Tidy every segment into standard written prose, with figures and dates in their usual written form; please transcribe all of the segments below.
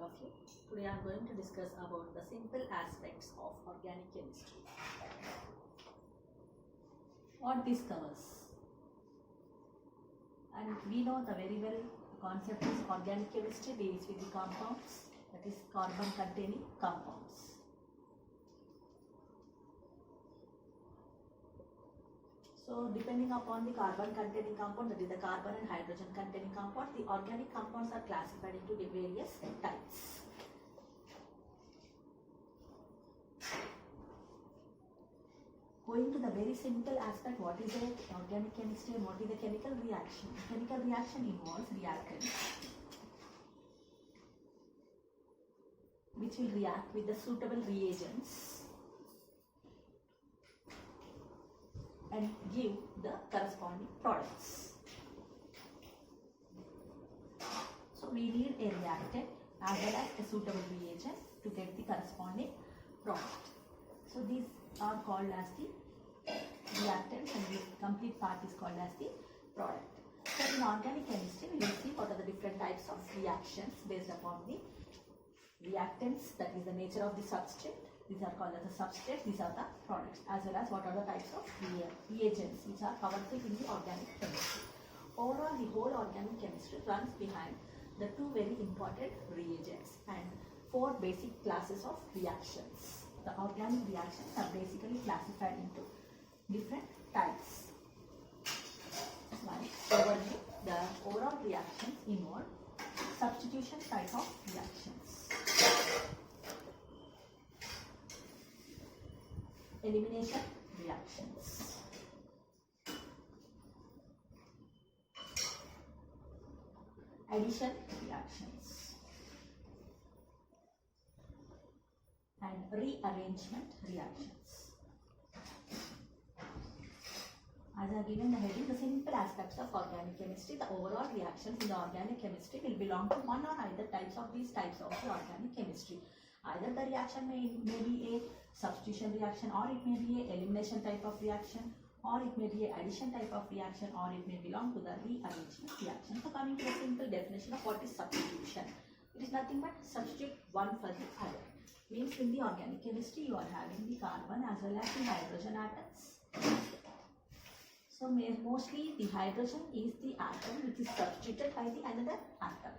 of you. Today I am going to discuss about the simple aspects of organic chemistry. What this covers. And we know the very well concept is organic chemistry deals with the compounds, that is carbon containing compounds. So depending upon the carbon containing compound, that is the carbon and hydrogen containing compound, the organic compounds are classified into the various types. Going to the very simple aspect, what is the organic chemistry and what is the chemical reaction? The chemical reaction involves reactants which will react with the suitable reagents and give the corresponding products. So we need a reactant as well as a suitable reagent to get the corresponding product. So these are called as the reactants and the complete part is called as the product. So in organic chemistry we will see what are the different types of reactions based upon the reactants, that is the nature of the substrate. These are called as the substrates, these are the products, as well as what are the types of reagents which are powerful in the organic chemistry. Overall, the whole organic chemistry runs behind the two very important reagents and four basic classes of reactions. The organic reactions are basically classified into different types. Like overview, the overall reactions involve substitution type of reactions, elimination reactions, addition reactions, and rearrangement reactions. As I have given the heading, the simple aspects of organic chemistry, the overall reactions in the organic chemistry will belong to one or either types of these types of the organic chemistry. Either the reaction may be a substitution reaction, or it may be a elimination type of reaction, or it may be a addition type of reaction, or it may belong to the rearrangement reaction. So coming to the simple definition of what is substitution. It is nothing but substitute one for the other. Means in the organic chemistry you are having the carbon as well as the hydrogen atoms. So mostly the hydrogen is the atom which is substituted by the another atom.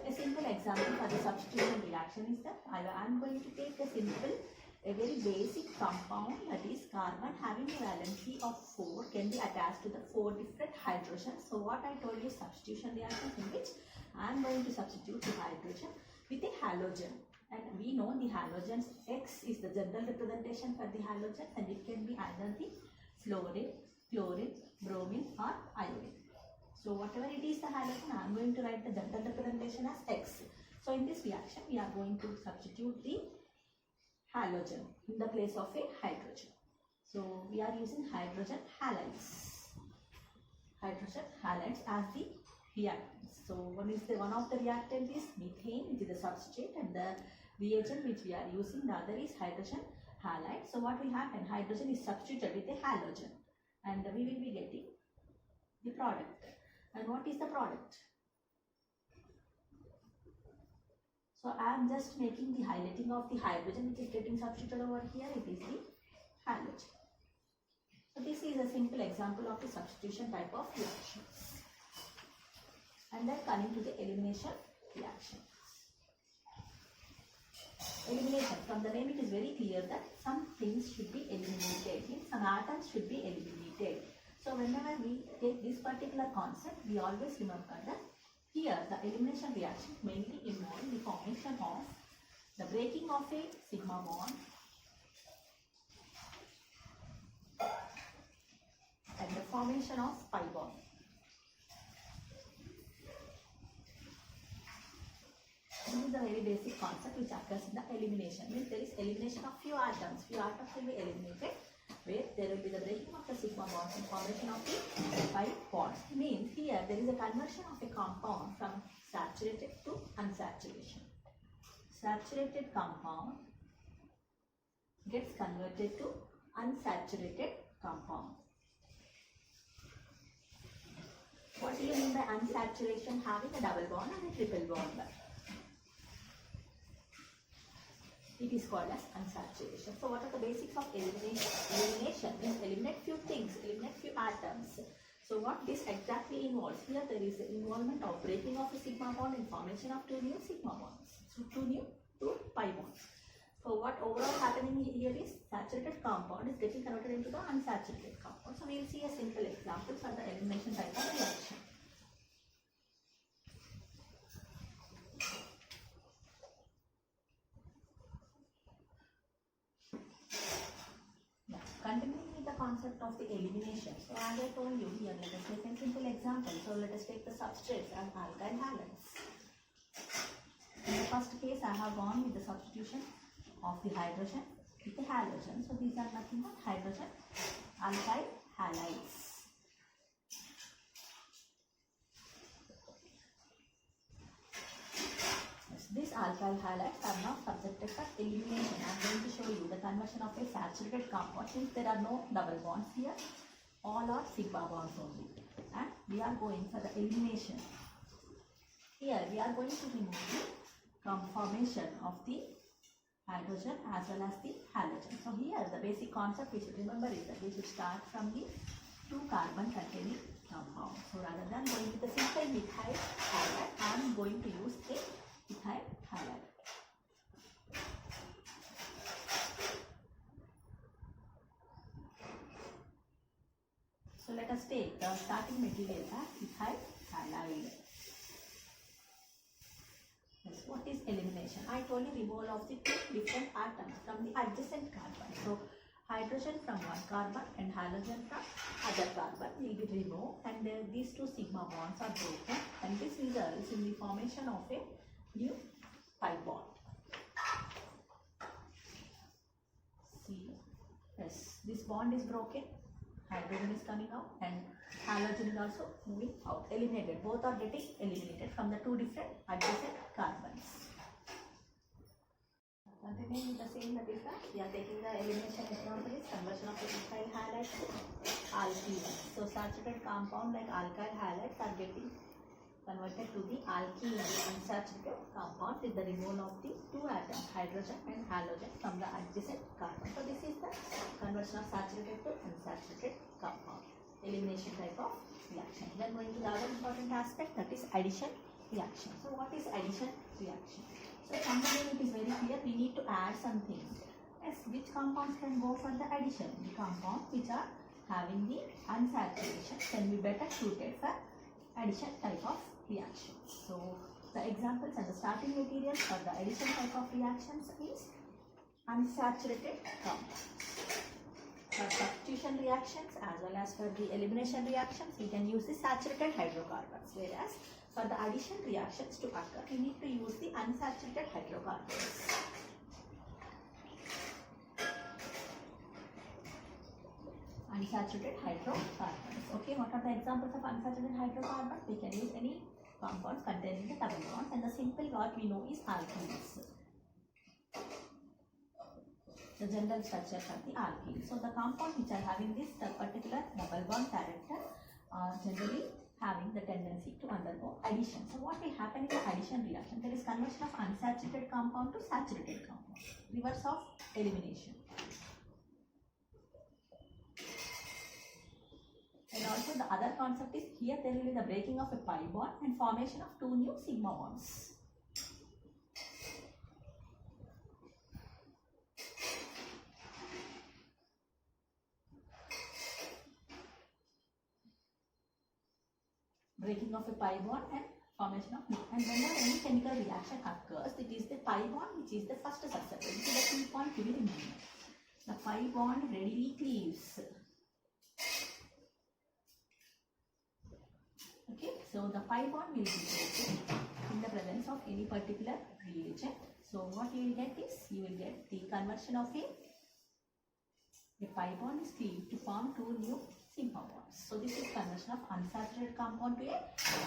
A simple example for the substitution reaction is that I am going to take a very basic compound, that is carbon having a valency of 4 can be attached to the 4 different hydrogens. So what I told you, substitution reaction in which I am going to substitute the hydrogen with a halogen, and we know the halogens, X is the general representation for the halogens, and it can be either the fluorine, chlorine, bromine or iodine. So whatever it is the halogen, I am going to write the general representation as X. So in this reaction we are going to substitute the halogen in the place of a hydrogen. So we are using hydrogen halides. Hydrogen halides as the reactants. So one of the reactant is methane, which is the substrate, and the reagent which we are using, the other is hydrogen halide. So what will happen? Hydrogen is substituted with a halogen and we will be getting the product. And what is the product? So I am just making the highlighting of the hydrogen which is getting substituted over here. It is the halogen. So this is a simple example of the substitution type of reactions. And then coming to the elimination reactions. Elimination, from the name it is very clear that some things should be eliminated, some atoms should be eliminated. So whenever we take this particular concept, we always remember that here the elimination reactions mainly involve the formation of the breaking of a sigma bond and the formation of pi bond. This is a very basic concept which occurs in the elimination. Means there is elimination of few atoms will be eliminated, where there will be the breaking of the sigma bonds and formation of the pi bonds. Means here there is a conversion of a compound from saturated to unsaturation. Saturated compound gets converted to unsaturated compound. What do you mean by unsaturation? Having a double bond and a triple bond. It is called as unsaturation. So what are the basics of elimination? Elimination means eliminate few things, eliminate few atoms. So what this exactly involves? Here there is the involvement of breaking of a sigma bond and formation of two new sigma bonds. So two pi bonds. So what overall happening here is saturated compound is getting converted into the unsaturated compound. So we will see a simple example for the elimination type of reaction. Continuing with the concept of the elimination. So as I told you here, let us take a simple example. So let us take the substrates as alkyl halides. In the first case, I have gone with the substitution of the hydrogen with the halogen. So these are nothing but hydrogen alkyl halides. These alkyl halides are now subjected for elimination. I am going to show you the conversion of a saturated compound. Since there are no double bonds here, all are sigma bonds only. And we are going for the elimination. Here we are going to remove the formation of the hydrogen as well as the halogen. So here the basic concept we should remember is that we should start from the 2 carbon containing compound. So rather than going with the simple methyl halide, I am going to use a methyl halide. So let us take the starting material as methyl halide. Yes, what is elimination? I told you removal of the 2 different atoms from the adjacent carbon. So hydrogen from one carbon and halogen from other carbon will be removed, and these 2 sigma bonds are broken, and this results in the formation of a new pi bond. See, yes, this bond is broken, hydrogen is coming out and halogen is also moving out, eliminated. Both are getting eliminated from the 2 different adjacent carbons. Continuing with the same, that is that we are taking the elimination example is conversion of the methyl halide to alkene. So saturated compound like alkyl halides are getting converted to the alkene unsaturated compound with the removal of the 2 atoms, hydrogen and halogen, from the adjacent carbon. So this is the conversion of saturated to unsaturated compound, elimination type of reaction. Then going to the other important aspect, that is addition reaction. So what is addition reaction? So somewhere it is very clear, we need to add something. Yes, which compounds can go for the addition? The compounds which are having the unsaturation can be better suited for addition type of reaction. So the examples and the starting materials for the addition type of reactions is unsaturated compounds. For substitution reactions as well as for the elimination reactions, we can use the saturated hydrocarbons, whereas for the addition reactions to occur, we need to use the unsaturated hydrocarbons. Unsaturated hydrocarbons. Okay, what are the examples of unsaturated hydrocarbons? We can use any compounds containing the double bonds, and the simple what we know is alkenes. The general structure of the alkene. So the compounds which are having this particular double bond character are generally having the tendency to undergo addition. So what will happen in the addition reaction? There is conversion of unsaturated compound to saturated compound. Reverse of elimination. And also the other concept is here there will be the breaking of a pi bond and formation of 2 new sigma bonds. Breaking of a pi bond and formation of new. And whenever any chemical reaction occurs, it is the pi bond which is the first susceptible. This is the key point to be remembered. The pi bond readily cleaves. Okay, so the pi bond will be broken in the presence of any particular reagent. So what you will get is, you will get the conversion of a pi bond is cleaved to form 2 new sigma bonds. So this is conversion of unsaturated compound to a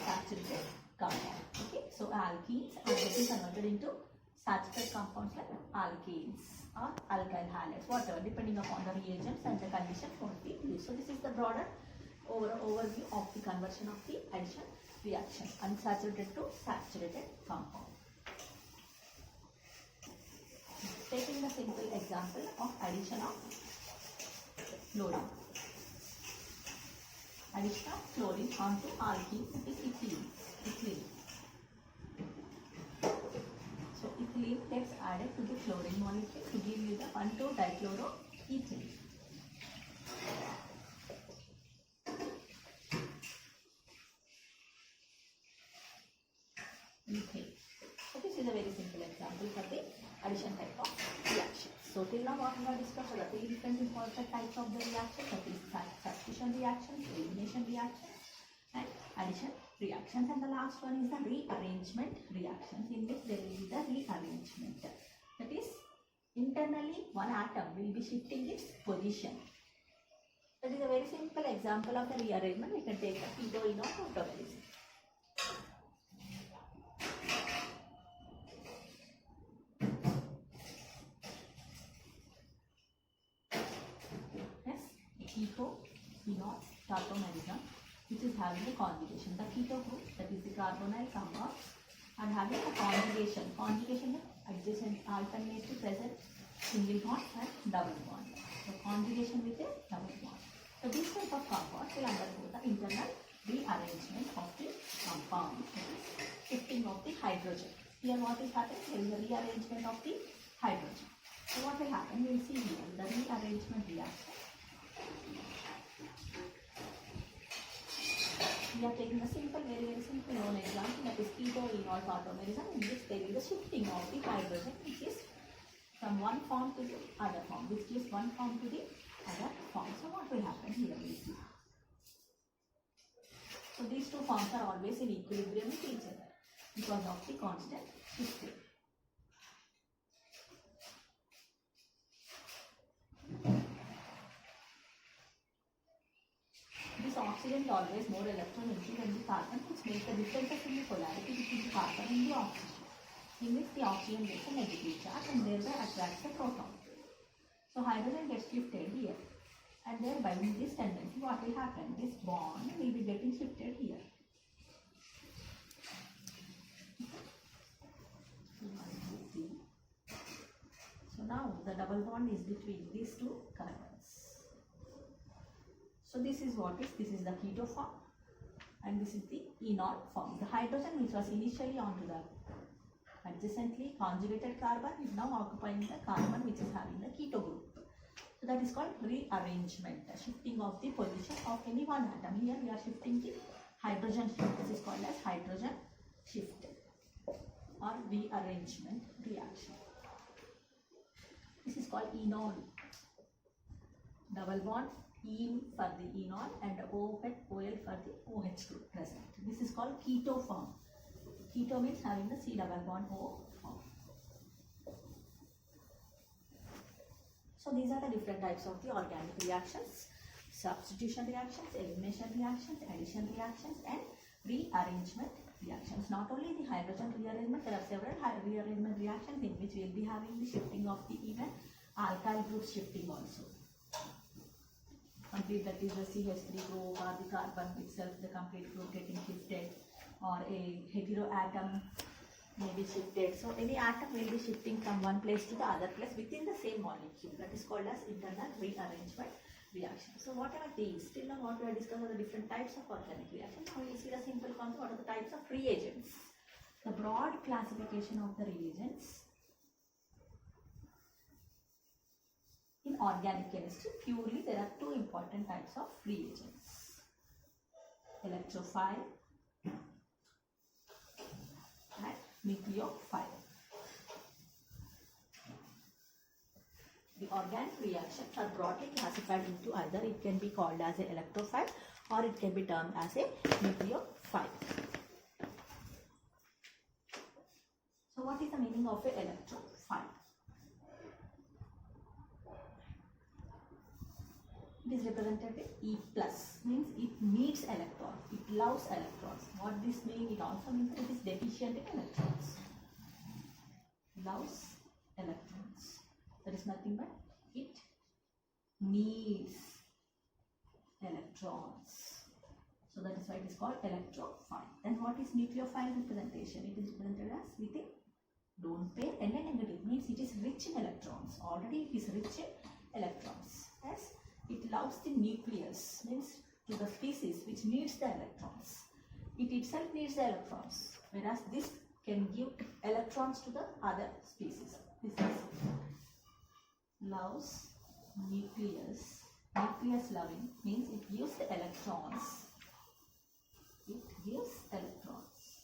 saturated compound. Okay, so alkenes are getting converted into saturated compounds like alkanes or alkyl halides, whatever, depending upon the reagents and the conditions what we the broader overview of the conversion of the addition reaction, unsaturated to saturated compound. Taking the simple example of addition of chlorine. Addition of chlorine onto alkene, that is ethylene. So ethylene gets added to the chlorine molecule to give you the 1,2-dichloroethylene. Ethane. So this is a very simple example for the addition type of reaction. So till now what we have discussed are the three different important types of the reaction, that is substitution reactions, elimination reactions, and addition reactions. And the last one is the rearrangement reactions, in which there will be the rearrangement. That is, internally one atom will be shifting its position. That is a very simple example of a rearrangement. We can take a keto-enol tautomerism. Keto-enol tautomerism, which is having a conjugation. The keto group, that is the carbonyl compounds, are having a conjugation. Conjugation is adjacent, alternately present single bond and double bond. So conjugation with a double bond. So this type of compounds will undergo the internal rearrangement of the compound, shifting of the hydrogen. Here what is happening? There is a rearrangement of the hydrogen. So what will happen? We will see here the rearrangement reaction. We are taking a simple, very simple known example, that is keto-enol tautomerism, in which there is a shifting of the hydrogen, which is from one form to the other form, which is one form to the other form. So what will happen here? We see. So these two forms are always in equilibrium with each other because of the constant shifting. This oxygen is always more electronegative than the carbon, which makes the difference in the polarity between the carbon and the oxygen, in which the oxygen gets a negative charge and thereby attracts a proton. So hydrogen gets shifted here, and thereby in this tendency what will happen? This bond will be getting shifted here. So now the double bond is between these two carbons. So this is what is, this is the keto form and this is the enol form. The hydrogen which was initially onto the adjacently conjugated carbon is now occupying the carbon which is having the keto group. So that is called rearrangement, the shifting of the position of any one atom. Here we are shifting the hydrogen shift. This is called as hydrogen shift or rearrangement reaction. This is called enol. Double bond ene for the enol and OH for the OH group present. This is called keto form. Keto means having the C double bond O form. So these are the different types of the organic reactions: substitution reactions, elimination reactions, addition reactions, and rearrangement reactions. Not only the hydrogen rearrangement, there are several rearrangement reactions in which we will be having the shifting of the even alkyl group shifting also. Complete, that is the CH3 group or the carbon itself, the complete group getting shifted, or a heteroatom may be shifted. So any atom will be shifting from one place to the other place within the same molecule. That is called as internal rearrangement reaction. So what are these? Till now what we have discussed are the different types of organic reactions. Now we will see the simple concept. What are the types of reagents? The broad classification of the reagents in organic chemistry. Purely there are two important types of reagents: electrophile and nucleophile. The organic reactions are broadly classified into either it can be called as an electrophile or it can be termed as a nucleophile. So what is the meaning of an electrophile? It is represented with E plus, means it needs electrons, it loves electrons. What this means? It also means that it is deficient in electrons. Loves electrons. That is nothing but it needs electrons. electrons. So that is why it is called electrophile. Then what is nucleophile representation? It is represented as with a lone pair and a negative, means it is rich in electrons. Already it is rich in electrons. As it loves the nucleus, means to the species which needs the electrons. It itself needs the electrons, whereas this can give electrons to the other species. This is loves nucleus. Nucleus loving means it gives the electrons. It gives electrons.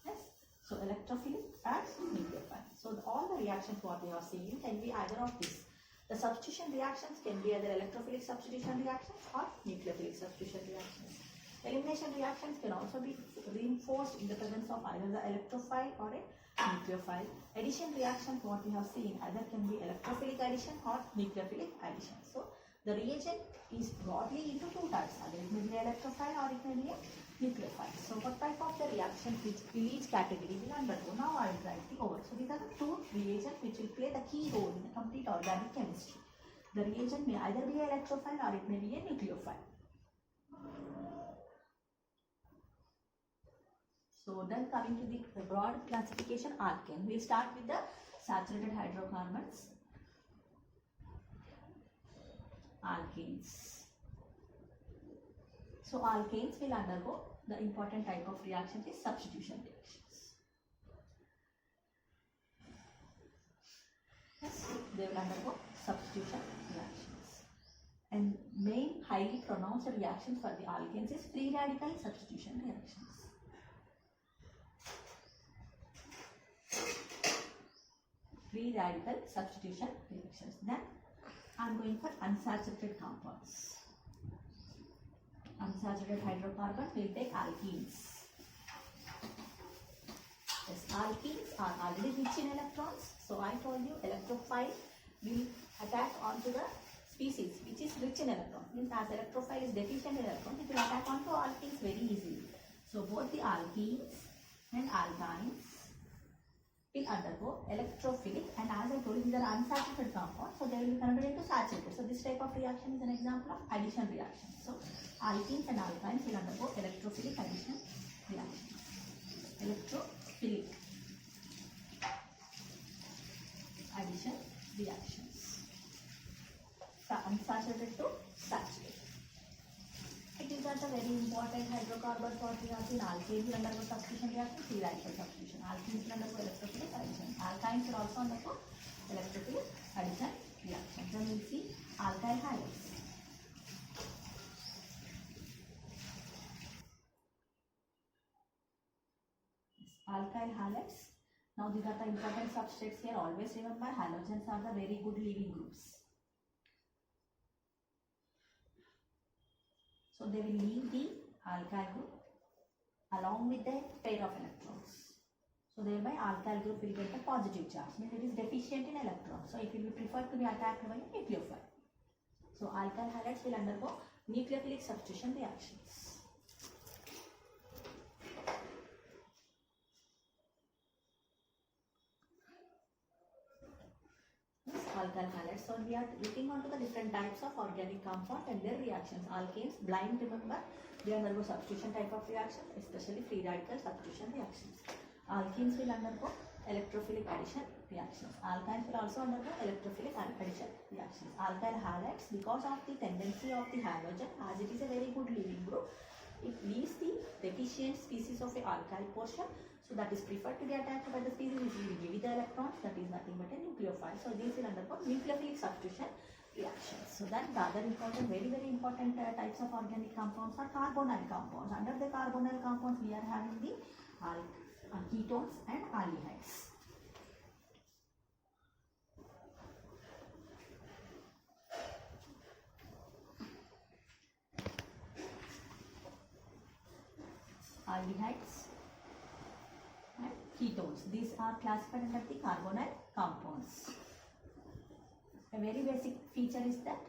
Yes. So electrophilic and nucleophile. So all the reactions what we have seen can be either of these. The substitution reactions can be either electrophilic substitution reactions or nucleophilic substitution reactions. Elimination reactions can also be reinforced in the presence of either the electrophile or a nucleophile. Addition reactions what we have seen either can be electrophilic addition or nucleophilic addition. So the reagent is broadly into two types, either it may be electrophile or it may be a nucleophile. So what type of the reactions which in each category will undergo? Now I will write the over. So these are the two reagents which will play the key role in the complete organic chemistry. The reagent may either be electrophile or it may be a nucleophile. So then coming to the broad classification alkane, we start with the saturated hydrocarbons. Alkanes. So alkanes will undergo the important type of reaction is substitution reactions. Yes, they will undergo substitution reactions. And main highly pronounced reactions for the alkanes is free radical substitution reactions. Free radical substitution reactions. Then I am going for unsaturated compounds. Unsaturated hydrocarbon will take alkenes. Yes, alkenes are already rich in electrons. So I told you electrophile will attack onto the species which is rich in electrons. Means as electrophile is deficient in electrons, it will attack onto alkenes very easily. So both the alkenes and alkynes will undergo electrophilic, and as I told you, these are unsaturated compounds, so they will be converted into saturated. So this type of reaction is an example of addition reaction. So alkenes and alkynes will undergo electrophilic addition reaction. Electrophilic addition reactions. So unsaturated to saturated. These are the very important hydrocarbons what we have seen. Alkanes will undergo substitution reaction, free radical substitution. Alkenes will undergo electrophilic addition. Alkynes will also undergo electrophilic addition reaction. Then we will see alkyl halides. Alkyl halides. Now these are the important substrates here. Always remember, halogens are the very good leaving groups. So they will leave the alkyl group along with the pair of electrons. So thereby alkyl group will get a positive charge, means it is deficient in electrons. So it will be preferred to be attacked by a nucleophile. So alkyl halides will undergo nucleophilic substitution reactions. Alkyl halides. So we are looking onto the different types of organic compound and their reactions. Alkanes, blind, remember, they undergo substitution type of reactions, especially free radical substitution reactions. Alkenes will undergo electrophilic addition reactions. Alkynes will also undergo electrophilic addition reactions. Alkyl halides, because of the tendency of the halogen, as it is a very good leaving group, it leaves the deficient species of a alkyl portion. So that is preferred to be attacked by the species which will give the electrons, that is nothing but a nucleophile. So these will undergo nucleophilic substitution reactions. So then the other important, very important types of organic compounds are carbonyl compounds. Under the carbonyl compounds we are having the ketones and aldehydes. Aldehydes and ketones. These are classified under the carbonyl compounds. A very basic feature is that,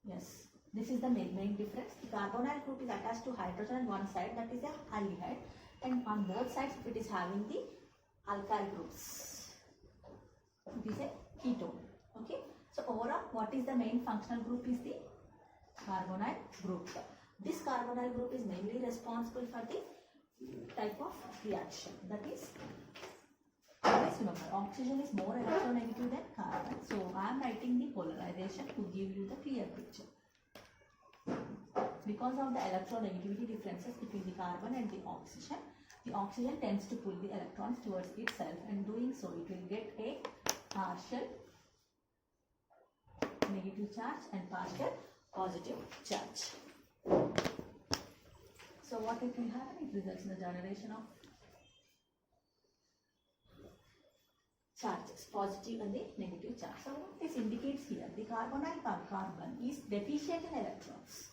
yes, this is the main difference. The carbonyl group is attached to hydrogen on one side, that is a aldehyde, and on both sides it is having the alkyl groups. It is a ketone. Okay. So overall, what is the main functional group is the carbonyl group. This carbonyl group is mainly responsible for the type of reaction. That is, always remember, oxygen is more electronegative than carbon. So I am writing the polarization to give you the clear picture. Because of the electronegativity differences between the carbon and the oxygen tends to pull the electrons towards itself, and doing so it will get a partial negative charge and partial positive charge. So what it will happen? It results in the generation of charges, positive and the negative charge. So what this indicates here, the carbonyl carbon is deficient in electrons.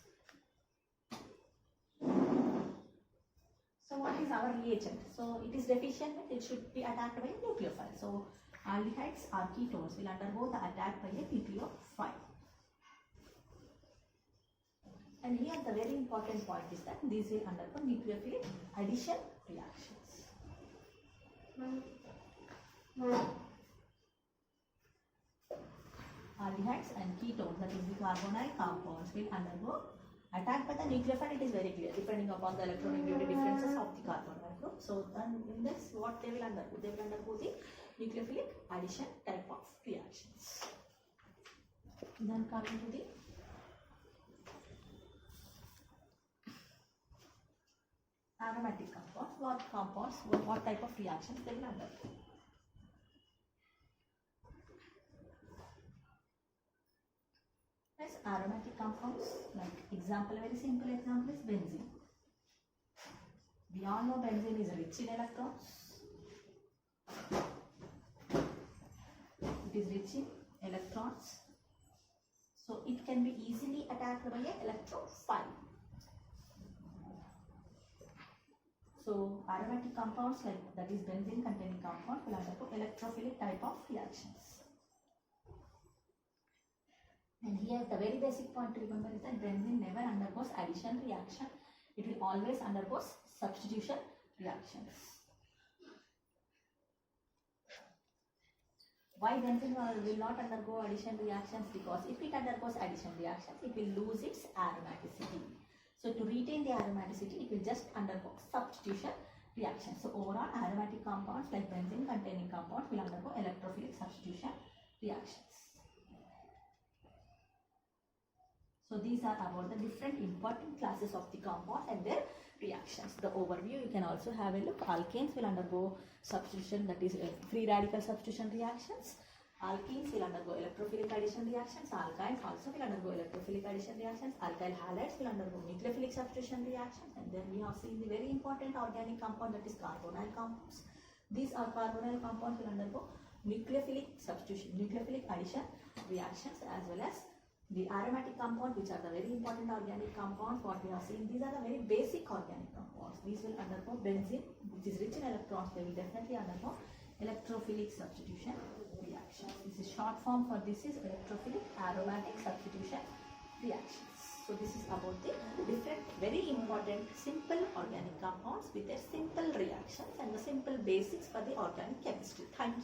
So what is our reagent? So it is deficient, it should be attacked by a nucleophile. So aldehydes or ketones will undergo the attack by a nucleophile. And here the very important point is that these will undergo nucleophilic addition reactions. Aldehydes and ketones, that is the carbonyl compounds, will undergo attack by the nucleophile. It is very clear depending upon the electronegativity differences of the carbonyl group. So then in this, what they will undergo? They will undergo the nucleophilic addition type of reactions. Then coming to the aromatic compounds, what type of reactions they will undergo? As aromatic compounds, like example, a very simple example is benzene. We all know benzene is rich in electrons. It is rich in electrons. So it can be easily attacked by an electrophile. So aromatic compounds like that is benzene containing compound will undergo electrophilic type of reactions. And here the very basic point to remember is that benzene never undergoes addition reaction. It will always undergoes substitution reactions. Why benzene will not undergo addition reactions? Because if it undergoes addition reactions, it will lose its aromaticity. So to retain the aromaticity, it will just undergo substitution reaction. So overall, aromatic compounds like benzene containing compounds will undergo electrophilic substitution reactions. So these are about the different important classes of the compounds and their reactions. The overview, you can also have a look. Alkanes will undergo substitution, that is free radical substitution reactions. Alkenes will undergo electrophilic addition reactions. Alkynes also will undergo electrophilic addition reactions. Alkyl halides will undergo nucleophilic substitution reactions. And then we have seen the very important organic compound, that is carbonyl compounds. These are carbonyl compounds will undergo nucleophilic substitution, nucleophilic addition reactions, as well as the aromatic compound, which are the very important organic compounds. What we have seen, these are the very basic organic compounds. These will undergo benzene, which is rich in electrons. They will definitely undergo electrophilic substitution reactions. This is short form for this is electrophilic aromatic substitution reactions. So this is about the different very important simple organic compounds with their simple reactions and the simple basics for the organic chemistry. Thank you.